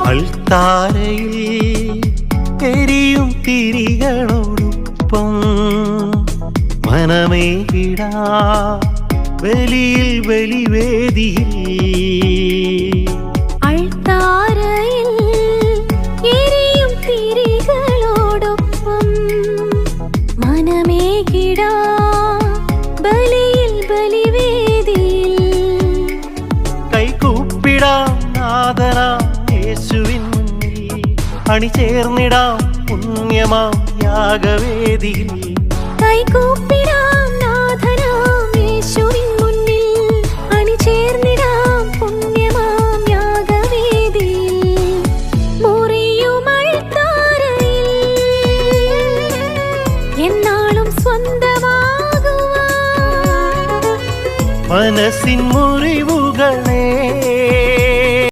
അൾത്താരയിൽ എരിയും തിരികളോടൊപ്പം മനമേകിടാ ബലിയിൽ ബലിവേദിയിൽ അൾത്താരയിൽ എരിയും തിരികളോടൊപ്പം മനമേകിടാ ബലിയിൽ ബലിവേദിയിൽ കൈകൂപ്പിടാം നാഥനാം യേശുവിൻ മുന്നിൽ അണിചേർന്നിടാം പുണ്യമാം യാഗവേദിയിൽ കൈകൂപ്പിടാം നാഥനാം യേശുവിൻ മുന്നിൽ അണിചേർന്നിടാം പുണ്യമാം യാഗവേദിയിൽ മുറിയും അൾത്താരയിൽ എന്നാളും സ്വന്തമാകുവാൻ മനസ്സിൻ മുറിവുകളെ